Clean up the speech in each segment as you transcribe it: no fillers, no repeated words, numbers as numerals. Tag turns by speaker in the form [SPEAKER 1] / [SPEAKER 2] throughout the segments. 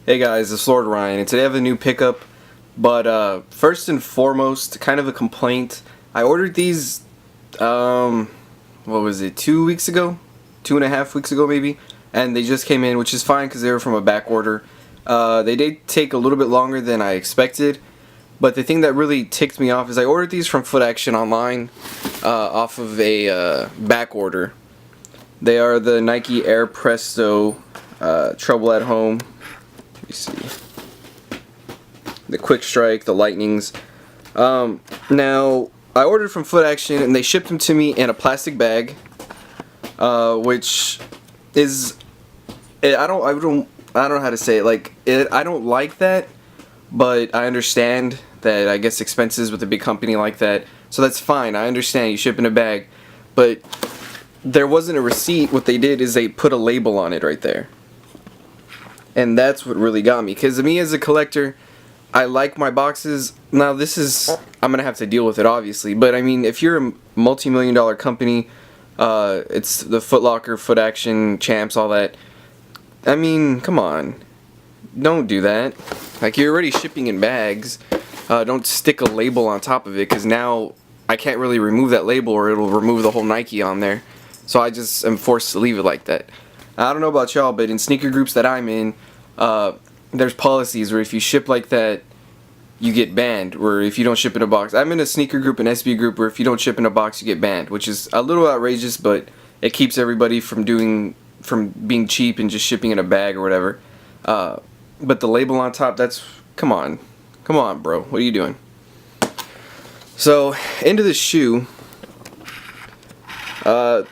[SPEAKER 1] Hey guys, it's Lord Ryan, and today I have a new pickup. But first and foremost, kind of a complaint. I ordered these, what was it, 2 weeks ago? 2.5 weeks ago maybe? And they just came in, which is fine because they were from a back order. They did take a little bit longer than I expected. But the thing that really ticked me off is I ordered these from Foot Action online, off of a back order. They are the Nike Air Presto Trouble at Home. Let me see. The Quick Strike, the Lightnings. Now, I ordered from Foot Action and they shipped them to me in a plastic bag, which is, I don't know how to say it. Like, I don't like that, but I understand that I guess expenses with a big company like that. So that's fine. I understand you ship in a bag, but there wasn't a receipt. What they did is they put a label on it right there. And that's what really got me, because me as a collector, I like my boxes. Now this is, I'm gonna have to deal with it obviously, but I mean, if you're a multi-million-dollar company, it's the Foot Locker, Foot Action, Champs, all that. I mean, come on, don't do that. Like, you're already shipping in bags. Don't stick a label on top of it, because now I can't really remove that label or it'll remove the whole Nike on there. So I just am forced to leave it like that. I don't know about y'all, but in sneaker groups that I'm in, there's policies where if you ship like that, you get banned, or if you don't ship in a box. I'm in a sneaker group, an SB group, where if you don't ship in a box, you get banned, which is a little outrageous, but it keeps everybody from being cheap and just shipping in a bag or whatever. But the label on top, that's, come on, bro, what are you doing? So, into the shoe. A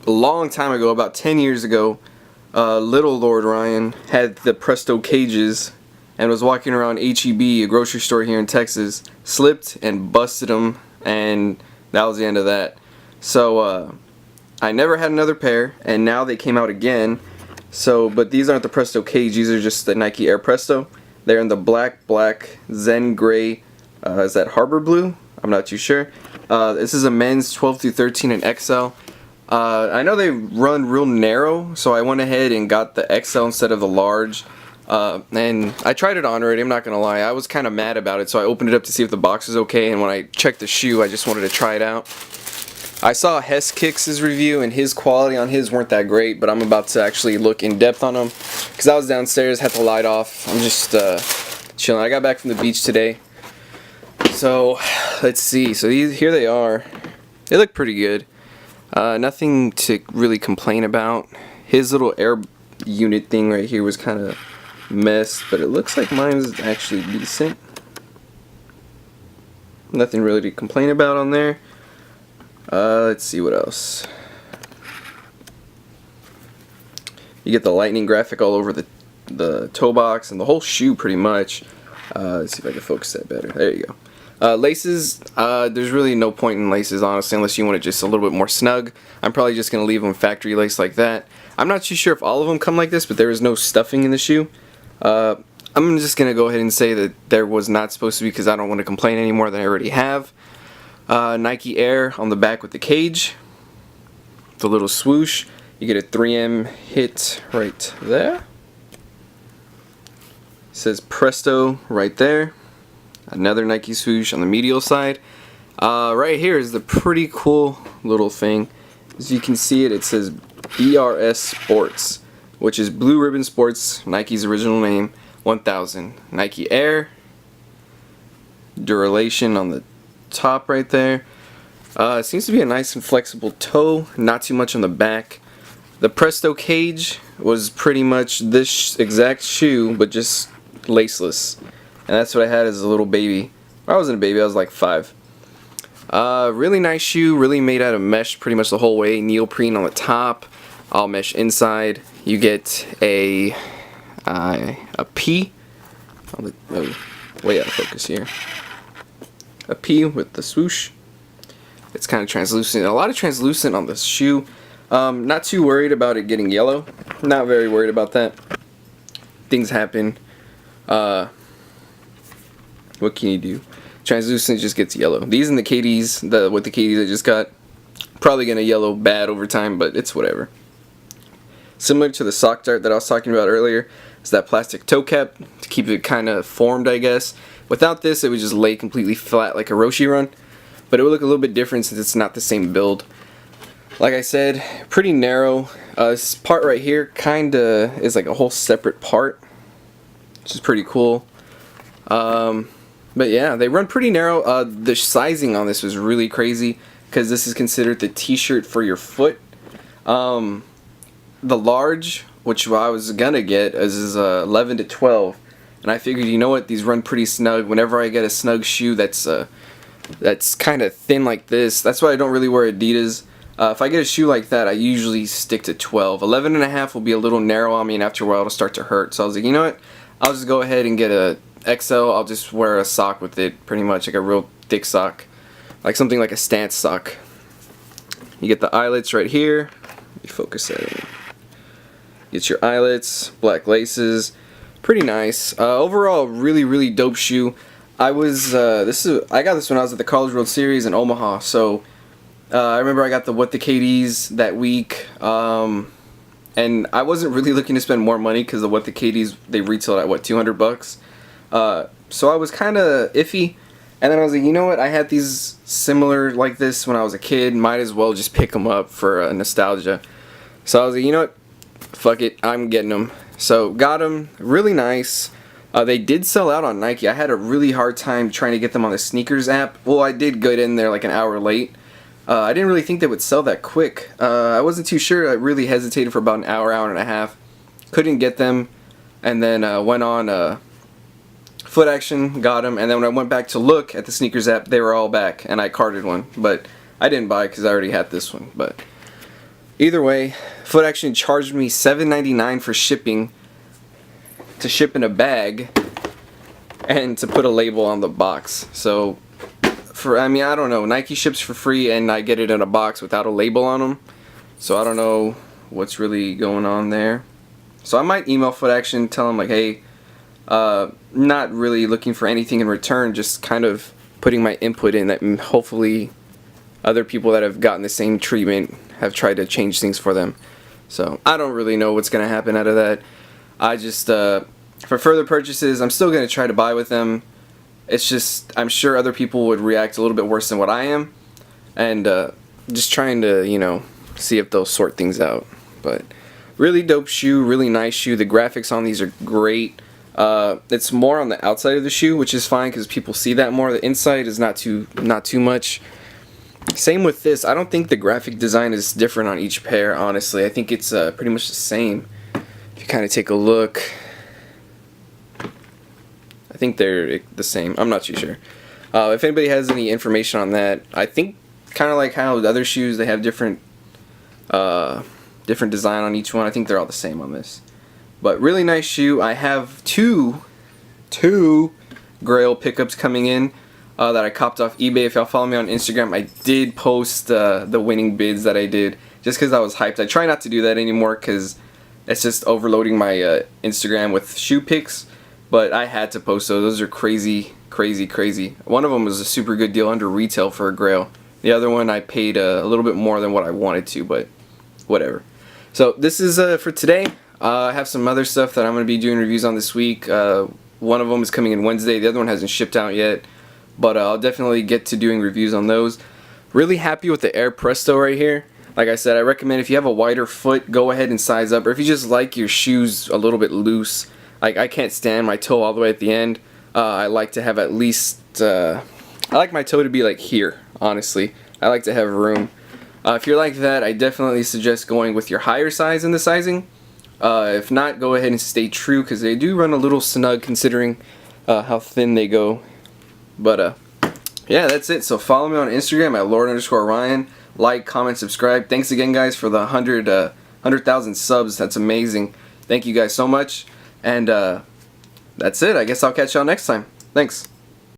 [SPEAKER 1] long time ago, about 10 years ago, little Lord Ryan had the Presto cages and was walking around H-E-B, a grocery store here in Texas, slipped and busted them, and that was the end of that. So I never had another pair, and now they came out again. So, but these aren't the Presto cage, these are just the Nike Air Presto. They're in the black, Zen gray, is that Harbor Blue? I'm not too sure. This is a men's 12 through 13 and XL. I know they run real narrow, so I went ahead and got the XL instead of the large. And I tried it on already, I'm not gonna lie. I was kind of mad about it, so I opened it up to see if the box was okay, and when I checked the shoe, I just wanted to try it out. I saw Hess Kicks' review, and his quality on his weren't that great, but I'm about to actually look in depth on them, because I was downstairs, had the light off. I'm just chilling. I got back from the beach today. So, let's see. So here they are. They look pretty good. Nothing to really complain about. His little air unit thing right here was kind of messed, but it looks like mine's actually decent. Nothing really to complain about on there. Let's see what else. You get the lightning graphic all over the toe box and the whole shoe pretty much. Let's see if I can focus that better. There you go. Laces, there's really no point in laces, honestly, unless you want it just a little bit more snug. I'm probably just going to leave them factory lace like that. I'm not too sure if all of them come like this, but there is no stuffing in the shoe. I'm just going to go ahead and say that there was not supposed to be, because I don't want to complain any more than I already have. Nike Air on the back with the cage. The little swoosh. You get a 3M hit right there. It says Presto right there. Another Nike swoosh on the medial side. Right here is the pretty cool little thing. As you can see it says BRS Sports, which is Blue Ribbon Sports, Nike's original name, 1000. Nike Air. Duralation on the top right there. It seems to be a nice and flexible toe, not too much on the back. The Presto cage was pretty much this exact shoe, but just laceless. And that's what I had as a little baby. I wasn't a baby, I was like 5. Really nice shoe, really made out of mesh pretty much the whole way. Neoprene on the top, all mesh inside. You get a P. Way out of focus here. A P with the swoosh. It's kind of translucent. A lot of translucent on the shoe. Not too worried about it getting yellow. Not very worried about that. Things happen. What can you do? Translucent just gets yellow. These and the KDs, with the KDs I just got, probably gonna yellow bad over time, but it's whatever. Similar to the sock dart that I was talking about earlier, it's that plastic toe cap to keep it kind of formed, I guess. Without this, it would just lay completely flat like a Roshi run, but it would look a little bit different since it's not the same build. Like I said, pretty narrow. This part right here kinda is like a whole separate part, which is pretty cool. But yeah, they run pretty narrow. The sizing on this was really crazy because this is considered the t-shirt for your foot. The large, which I was gonna get, is 11 to 12, and I figured, you know what, these run pretty snug. Whenever I get a snug shoe that's kind of thin like this, that's why I don't really wear Adidas. If I get a shoe like that, I usually stick to 12. 11 and a half will be a little narrow on me, and after a while it'll start to hurt. So I was like, you know what, I'll just go ahead and get a XL. I'll just wear a sock with it, pretty much like a real thick sock, like something like a stance sock. You get the eyelets right here. Let me focus that. Get your eyelets, black laces, pretty nice. Overall, really dope shoe. I got this when I was at the College World Series in Omaha. So I remember I got the What the KDs that week, and I wasn't really looking to spend more money because the What the KDs, they retailed at what, $200. So I was kind of iffy, and then I was like, you know what, I had these similar like this when I was a kid, might as well just pick them up for nostalgia. So I was like, you know what, fuck it, I'm getting them. So got them, really nice. They did sell out on Nike. I had a really hard time trying to get them on the sneakers app. Well, I did get in there like an hour late. I didn't really think they would sell that quick. I wasn't too sure. I really hesitated for about an hour and a half. Couldn't get them, and then went on Foot Action, got them, and then when I went back to look at the sneakers app, they were all back, and I carded one, but I didn't buy it because I already had this one. But either way, Foot Action charged me $7.99 for shipping, to ship in a bag, and to put a label on the box. So I don't know, Nike ships for free and I get it in a box without a label on them, so I don't know what's really going on there. So I might email Foot Action, tell them like, hey, not really looking for anything in return, just kind of putting my input in that hopefully other people that have gotten the same treatment have tried to change things for them. So I don't really know what's going to happen out of that. I just, for further purchases, I'm still going to try to buy with them. It's just, I'm sure other people would react a little bit worse than what I am, and just trying to, you know, see if they'll sort things out. But really dope shoe, really nice shoe. The graphics on these are great. It's more on the outside of the shoe, which is fine because people see that more. The inside is not too much. Same with this. I don't think the graphic design is different on each pair, honestly. I think it's pretty much the same. If you kind of take a look, I think they're the same. I'm not too sure. If anybody has any information on that, I think kind of like how the other shoes, they have different design on each one. I think they're all the same on this. But really nice shoe. I have two Grail pickups coming in that I copped off eBay. If y'all follow me on Instagram, I did post the winning bids that I did just because I was hyped. I try not to do that anymore because it's just overloading my Instagram with shoe pics. But I had to post those. Those are crazy. One of them was a super good deal under retail for a Grail. The other one I paid a little bit more than what I wanted to, but whatever. So this is for today. I have some other stuff that I'm going to be doing reviews on this week. One of them is coming in Wednesday. The other one hasn't shipped out yet. But I'll definitely get to doing reviews on those. Really happy with the Air Presto right here. Like I said, I recommend if you have a wider foot, go ahead and size up. Or if you just like your shoes a little bit loose. Like I can't stand my toe all the way at the end. I like to have at least, I like my toe to be like here, honestly. I like to have room. If you're like that, I definitely suggest going with your higher size in the sizing. If not, go ahead and stay true because they do run a little snug considering how thin they go. But yeah, that's it. So follow me on Instagram at Lord_Ryan. Like, comment, subscribe. Thanks again, guys, for the 100,000 subs. That's amazing. Thank you guys so much. And that's it. I guess I'll catch y'all next time. Thanks.